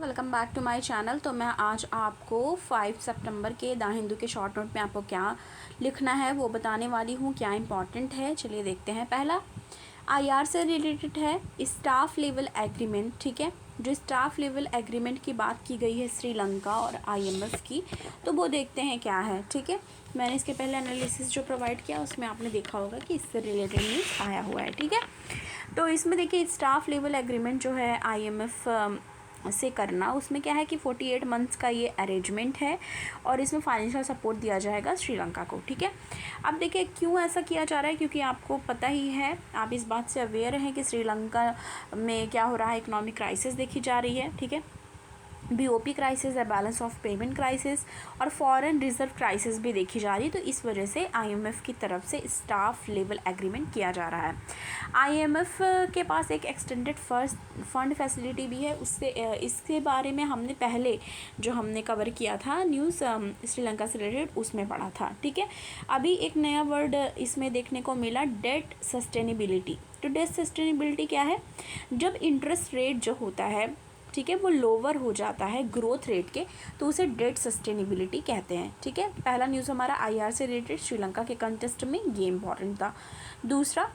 Welcome back to my channel. तो मैं आज आपको 5 सितंबर के द हिंदू के शॉर्ट नोट में आपको क्या लिखना है वो बताने वाली हूँ, क्या इंपॉर्टेंट है। चलिए देखते हैं। पहला आईआर से रिलेटेड है स्टाफ लेवल एग्रीमेंट। ठीक है, जो स्टाफ लेवल एग्रीमेंट की बात की गई है श्रीलंका और आईएमएफ की, तो वो देखते हैं क्या है। ठीक है, मैंने इसके पहले एनालिसिस जो प्रोवाइड किया उसमें आपने देखा होगा कि इससे रिलेटेड न्यूज़ आया हुआ है। ठीक है, तो इसमें देखिए स्टाफ लेवल एग्रीमेंट जो है आईएमएफ से करना, उसमें क्या है कि 48 मंथ्स का ये अरेंजमेंट है और इसमें फाइनेंशियल सपोर्ट दिया जाएगा श्रीलंका को। ठीक है, अब देखिए क्यों ऐसा किया जा रहा है, क्योंकि आपको पता ही है, आप इस बात से अवेयर हैं कि श्रीलंका में क्या हो रहा है, इकोनॉमिक क्राइसिस देखी जा रही है। ठीक है, बीओपी क्राइसिस है, बैलेंस ऑफ पेमेंट क्राइसिस और फॉरेन रिजर्व क्राइसिस भी देखी जा रही है। तो इस वजह से आईएमएफ की तरफ से स्टाफ लेवल एग्रीमेंट किया जा रहा है। आईएमएफ के पास एक एक्सटेंडेड फंड फैसिलिटी भी है, उससे इसके बारे में हमने पहले जो हमने कवर किया था न्यूज़ श्रीलंका से रिलेटेड, उसमें पढ़ा था। ठीक है, अभी एक नया वर्ड इसमें देखने को मिला, डेट सस्टेनेबिलिटी। तो डेट सस्टेनेबिलिटी क्या है, जब इंटरेस्ट रेट जो होता है, ठीक है, वो लोअर हो जाता है ग्रोथ रेट के, तो उसे डेट सस्टेनेबिलिटी कहते हैं। ठीक है, पहला न्यूज़ हमारा आईआर से रिलेटेड श्रीलंका के कंटेस्ट में ये इंपॉर्टेंट था। दूसरा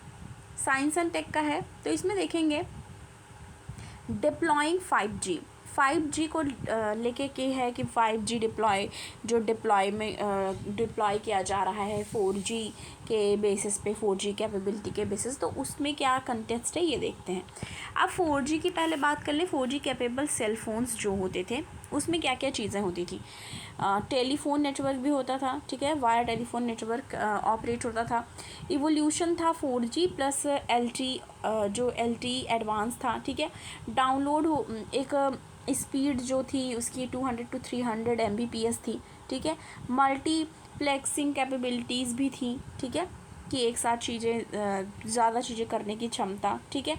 साइंस एंड टेक का है, तो इसमें देखेंगे डिप्लॉइंग 5G को लेके के है कि 5G डिप्लॉय किया जा रहा है 4G के बेसिस पे, 4G कैपेबिलिटी के बेसिस। तो उसमें क्या कंटेक्स्ट है ये देखते हैं। अब 4G की पहले बात कर ले। 4G कैपेबल सेल फोन्स जो होते थे उसमें क्या क्या चीज़ें होती थी, टेलीफोन नेटवर्क भी होता था। ठीक है, वाया टेलीफोन नेटवर्क ऑपरेट होता था। इवोल्यूशन था 4G प्लस LTE, जो LTE एडवांस था। ठीक है, डाउनलोड हो एक स्पीड जो थी उसकी 200 to 300 Mbps थी। ठीक है, मल्टीप्लेक्सिंग कैपेबिलिटीज़ भी थी। ठीक है, कि एक साथ ज़्यादा चीज़ें करने की क्षमता। ठीक है,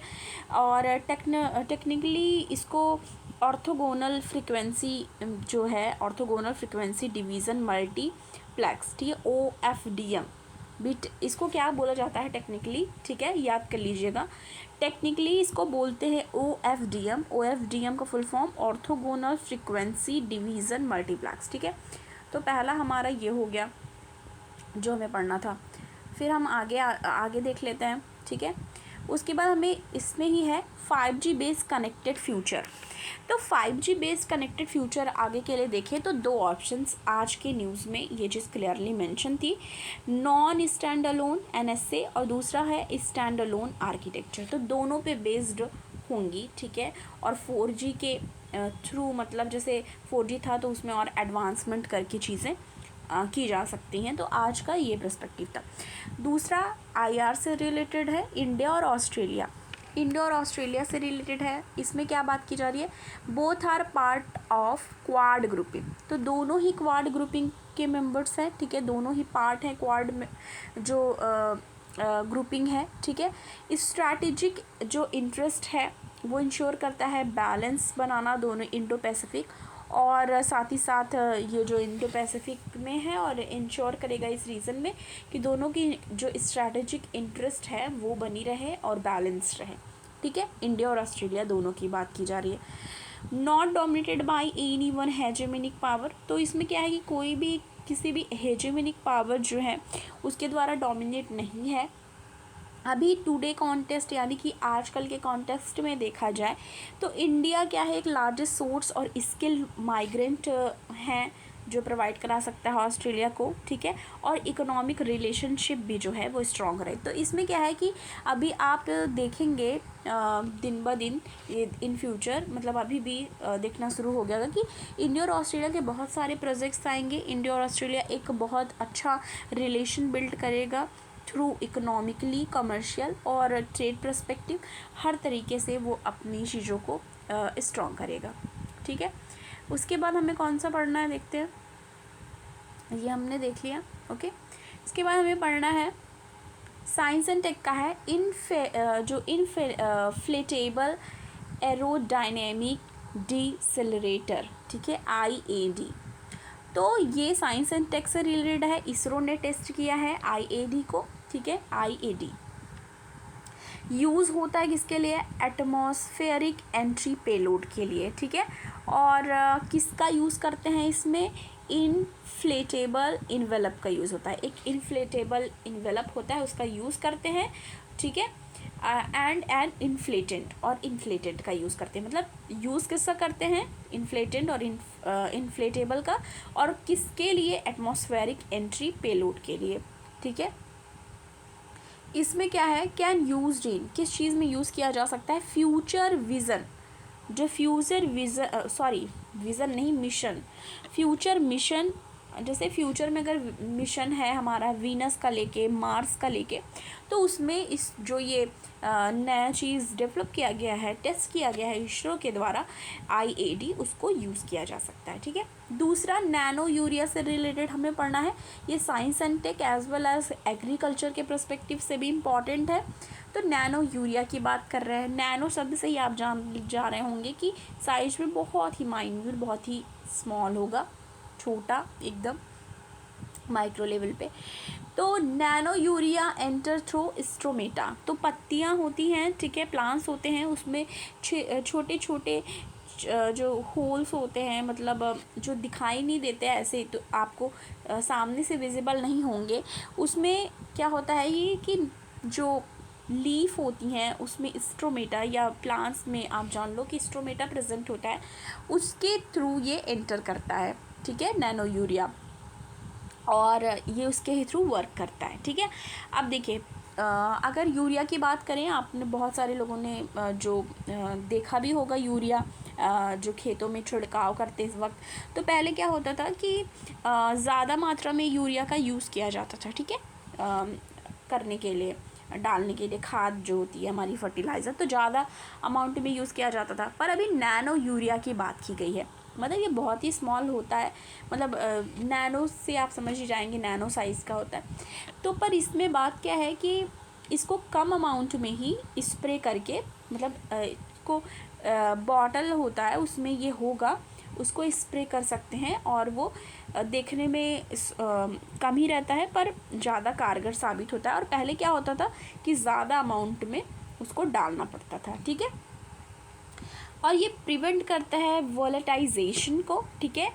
और टेक्निकली इसको ऑर्थोगोनल फ्रिक्वेंसी जो है, ऑर्थोगोनल फ्रिक्वेंसी डिवीज़न मल्टीप्लेक्स, ठीक है, OFDM बिट इसको क्या बोला जाता है टेक्निकली। ठीक है, याद कर लीजिएगा, टेक्निकली इसको बोलते हैं OFDM का full form orthogonal frequency division multiplex. ठीक है, तो पहला हमारा ये हो गया जो हमें पढ़ना था। फिर हम आगे देख लेते हैं। ठीक है, उसके बाद हमें इसमें ही है 5G बेस्ड कनेक्टेड फ्यूचर। तो 5G बेस्ड कनेक्टेड फ्यूचर आगे के लिए देखें तो दो ऑप्शंस आज के न्यूज़ में ये चीज़ क्लियरली मेंशन थी, नॉन स्टैंड अलोन NSA और दूसरा है स्टैंड अलोन आर्किटेक्चर। तो दोनों पे बेस्ड होंगी। ठीक है, और 4G के थ्रू, मतलब जैसे 4G था तो उसमें और एडवांसमेंट करके चीज़ें की जा सकती हैं। तो आज का ये पर्सपेक्टिव था। दूसरा आईआर से रिलेटेड है, इंडिया और ऑस्ट्रेलिया से रिलेटेड है। इसमें क्या बात की जा रही है, both are part of quad grouping. तो दोनों ही क्वाड ग्रुपिंग के मेंबर्स हैं। ठीक है, दोनों ही पार्ट हैं क्वाड में जो ग्रुपिंग है। ठीक है, स्ट्रैटेजिक जो इंटरेस्ट है वो इंश्योर करता है बैलेंस बनाना दोनों इंडो पैसिफिक, और साथ ही साथ ये जो इंडो पैसिफिक में है और इंश्योर करेगा इस रीज़न में कि दोनों की जो स्ट्रैटेजिक इंटरेस्ट है वो बनी रहे और बैलेंस्ड रहे। ठीक है, इंडिया और ऑस्ट्रेलिया दोनों की बात की जा रही है। Not dominated by any one hegemonic power. तो इसमें क्या है कि कोई भी किसी भी हेजेमोनिक पावर जो है उसके द्वारा डोमिनेट नहीं है। अभी टुडे कॉन्टेस्ट यानी कि आजकल के कॉन्टेस्ट में देखा जाए तो इंडिया क्या है, एक लार्जेस्ट सोर्स और स्किल माइग्रेंट हैं जो प्रोवाइड करा सकता है ऑस्ट्रेलिया को। ठीक है, और इकोनॉमिक रिलेशनशिप भी जो है वो स्ट्रॉन्ग रहे। तो इसमें क्या है कि अभी आप देखेंगे दिन ब दिन इन फ्यूचर, मतलब अभी भी देखना शुरू हो गया कि इंडिया और ऑस्ट्रेलिया के बहुत सारे प्रोजेक्ट्स आएंगे। इंडिया और ऑस्ट्रेलिया एक बहुत अच्छा रिलेशन बिल्ड करेगा थ्रू इकोनॉमिकली, कमर्शियल और ट्रेड पर्सपेक्टिव, हर तरीके से वो अपनी चीज़ों को स्ट्रॉन्ग करेगा। ठीक है, उसके बाद हमें कौन सा पढ़ना है देखते हैं, ये हमने देख लिया। ओके, इसके बाद हमें पढ़ना है साइंस एंड टेक का है इनफ्लेटेबल एरोडायनेमिक डिसेलरेटर। ठीक है, IAD। तो ये साइंस एंड टेक से रिलेटेड है, इसरो ने टेस्ट किया है IAD को। ठीक है, IAD यूज़ होता है किसके लिए, एटमॉस्फेरिक एंट्री पेलोड के लिए, ठीक है। और किसका यूज़ करते हैं इसमें, इनफ्लेटेबल इन्वेलप का यूज़ होता है, एक इनफ्लेटेबल इन्वेलप होता है उसका यूज़ करते हैं, ठीक है। एंड एन इन्फ्लेटेंट, और इन्फ्लेटेंट का यूज़ करते हैं, मतलब यूज़ किसका करते हैं, इन्फ्लेटेंट और इन्फ्लेटेबल का, और किसके लिए, एटमॉस्फेरिक एंट्री पेलोड के लिए, ठीक है। इसमें क्या है, कैन यूज्ड इन, किस चीज़ में यूज़ किया जा सकता है, फ्यूचर विज़न, जो फ्यूचर विज़न, सॉरी विज़न नहीं, मिशन, फ्यूचर मिशन, जैसे फ्यूचर में अगर मिशन है हमारा वीनस का लेके, मार्स का लेके, तो उसमें इस जो ये नया चीज़ डेवलप किया गया है, टेस्ट किया गया है इसरो के द्वारा, IAD, उसको यूज़ किया जा सकता है, ठीक है। दूसरा, नैनो यूरिया से रिलेटेड हमें पढ़ना है, ये science and tech as well as agriculture के पर्सपेक्टिव से भी इम्पॉर्टेंट है। तो नैनो यूरिया की बात कर रहे हैं, नैनो शब्द से ही आप जा रहे होंगे कि साइज में बहुत ही माइन्यूट, बहुत ही स्मॉल होगा, छोटा एकदम, माइक्रो लेवल पे। तो nano urea enter through stromata, तो पत्तियां होती हैं, ठीक है, प्लांट्स होते हैं, उसमें छोटे छोटे जो होल्स होते हैं, मतलब जो दिखाई नहीं देते ऐसे, तो आपको सामने से विजिबल नहीं होंगे, उसमें क्या होता है ये कि जो लीफ होती हैं उसमें स्ट्रोमेटा, या प्लांट्स में आप जान लो कि स्ट्रोमेटा प्रेजेंट होता है, उसके थ्रू ये एंटर करता है, ठीक है, नैनो यूरिया, और ये उसके ही थ्रू वर्क करता है, ठीक है। अब देखिए, अगर यूरिया की बात करें, आपने बहुत सारे लोगों ने जो देखा भी होगा यूरिया जो खेतों में छिड़काव करते इस वक्त, तो पहले क्या होता था कि ज़्यादा मात्रा में यूरिया का यूज़ किया जाता था, ठीक है, करने के लिए, डालने के लिए, खाद जो होती है हमारी, फर्टिलाइज़र, तो ज़्यादा अमाउंट में यूज़ किया जाता था। पर अभी नैनो यूरिया की बात की गई है, मतलब ये बहुत ही स्मॉल होता है, मतलब नैनो से आप समझ ही जाएंगे, नैनो साइज़ का होता है। तो पर इसमें बात क्या है कि इसको कम अमाउंट में ही स्प्रे करके, मतलब इसको बॉटल होता है उसमें ये होगा, उसको स्प्रे कर सकते हैं, और वो देखने में कम ही रहता है पर ज़्यादा कारगर साबित होता है। और पहले क्या होता था कि ज़्यादा अमाउंट में उसको डालना पड़ता था, ठीक है। और ये प्रिवेंट करता है वोलेटाइजेशन को, ठीक है,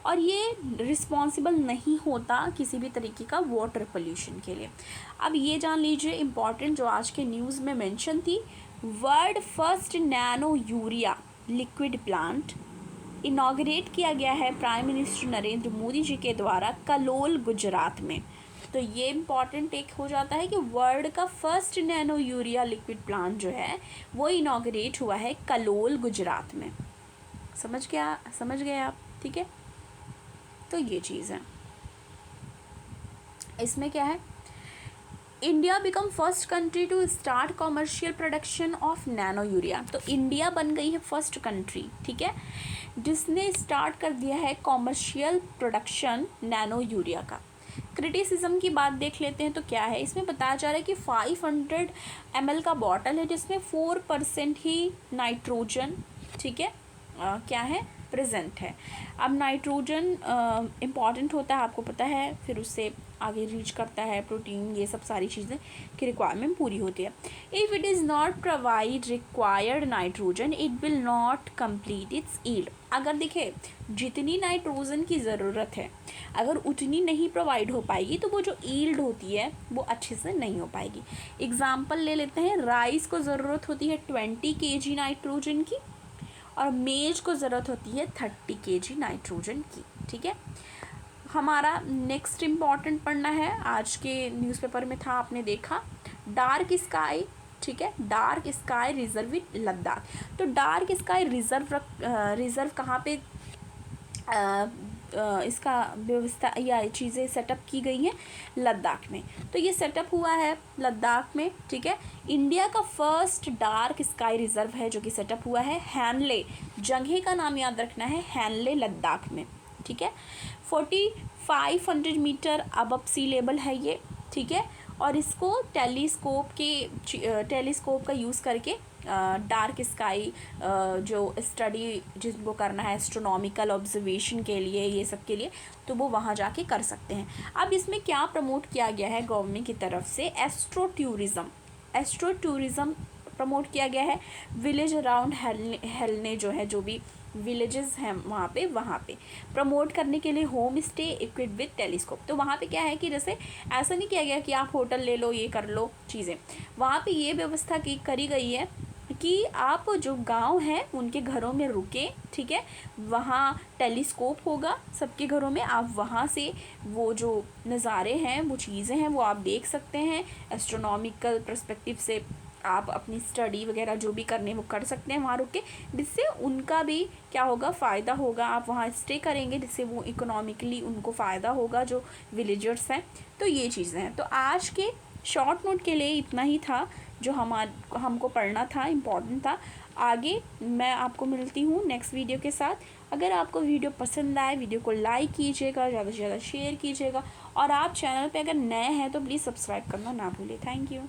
और ये रिस्पॉन्सिबल नहीं होता किसी भी तरीके का वाटर पोल्यूशन के लिए। अब ये जान लीजिए इम्पॉर्टेंट जो आज के न्यूज़ में मेंशन थी, world first nano urea liquid plant inaugurate किया गया है प्राइम मिनिस्टर नरेंद्र मोदी जी के द्वारा कलोल, गुजरात में। तो ये इम्पॉर्टेंट एक हो जाता है कि वर्ल्ड का first nano urea liquid plant जो है वो इनॉग्रेट हुआ है कलोल, गुजरात में। समझ गए आप, ठीक है। तो ये चीज़ है, इसमें क्या है, India become first country to start commercial production of nano urea. तो इंडिया बन गई है फर्स्ट कंट्री, ठीक है, जिसने स्टार्ट कर दिया है कॉमर्शियल प्रोडक्शन नैनो यूरिया का। क्रिटिसिज्म की बात देख लेते हैं, तो क्या है इसमें बताया जा रहा है कि 500 ml का बॉटल है जिसमें 4% ही नाइट्रोजन, ठीक है, क्या है, प्रेजेंट है। अब नाइट्रोजन इम्पॉर्टेंट होता है, आपको पता है, फिर उससे आगे रीच करता है प्रोटीन, ये सब सारी चीज़ें की रिक्वायरमेंट पूरी होती है। If it is not provide required nitrogen it will not complete it's yield. अगर देखें जितनी नाइट्रोजन की ज़रूरत है अगर उतनी नहीं प्रोवाइड हो पाएगी तो वो जो ईल्ड होती है वो अच्छे से नहीं हो पाएगी। एग्जाम्पल ले लेते हैं, राइस को ज़रूरत होती है 20 kg नाइट्रोजन की, और मेज को ज़रूरत होती है 30 kg नाइट्रोजन की, ठीक है। हमारा नेक्स्ट इम्पॉर्टेंट पढ़ना है, आज के न्यूज़पेपर में था, आपने देखा, डार्क स्काई, ठीक है, dark sky reserve in Ladakh. तो डार्क स्काई रिजर्व कहाँ पे इसका व्यवस्था या चीज़ें सेटअप की गई हैं, लद्दाख में। तो ये सेटअप हुआ है लद्दाख में, ठीक है। इंडिया का फर्स्ट डार्क स्काई रिजर्व है जो कि सेटअप हुआ है हैनले, जगह का नाम याद रखना है, हैनले, लद्दाख में, ठीक है। 4500 मीटर अबव सी लेवल है ये, ठीक है। और इसको टेलीस्कोप का यूज़ करके डार्क स्काई जो स्टडी जिनको करना है एस्ट्रोनॉमिकल ऑब्जर्वेशन के लिए, ये सब के लिए, तो वो वहाँ जाके कर सकते हैं। अब इसमें क्या प्रमोट किया गया है गवर्नमेंट की तरफ से, एस्ट्रो टूरिज़्म प्रमोट किया गया है। विलेज अराउंड हेलने जो है, जो भी विलेजेस हैं वहाँ पे प्रमोट करने के लिए home stay equipped with telescope. तो वहाँ पे क्या है कि जैसे ऐसा नहीं किया गया कि आप होटल ले लो, ये कर लो चीज़ें, वहाँ पे ये व्यवस्था करी गई है कि आप जो गांव हैं उनके घरों में रुकें, ठीक है, वहाँ टेलीस्कोप होगा सबके घरों में, आप वहाँ से वो जो नज़ारे हैं, वो चीज़ें हैं, वो आप देख सकते हैं। एस्ट्रोनॉमिकल पर्सपेक्टिव से आप अपनी स्टडी वगैरह जो भी करने वो कर सकते हैं वहाँ रुक के, जिससे उनका भी क्या होगा, फ़ायदा होगा। आप वहाँ स्टे करेंगे जिससे वो इकोनॉमिकली उनको फ़ायदा होगा जो विलेजर्स हैं। तो ये चीज़ें हैं। तो आज के शॉर्ट नोट के लिए इतना ही था जो हमको पढ़ना था, इम्पॉर्टेंट था। आगे मैं आपको मिलती हूँ नेक्स्ट वीडियो के साथ। अगर आपको वीडियो पसंद आए, वीडियो को लाइक कीजिएगा, ज़्यादा से ज़्यादा शेयर कीजिएगा, और आप चैनल पे अगर नए हैं तो प्लीज़ सब्सक्राइब करना ना भूलें। Thank you.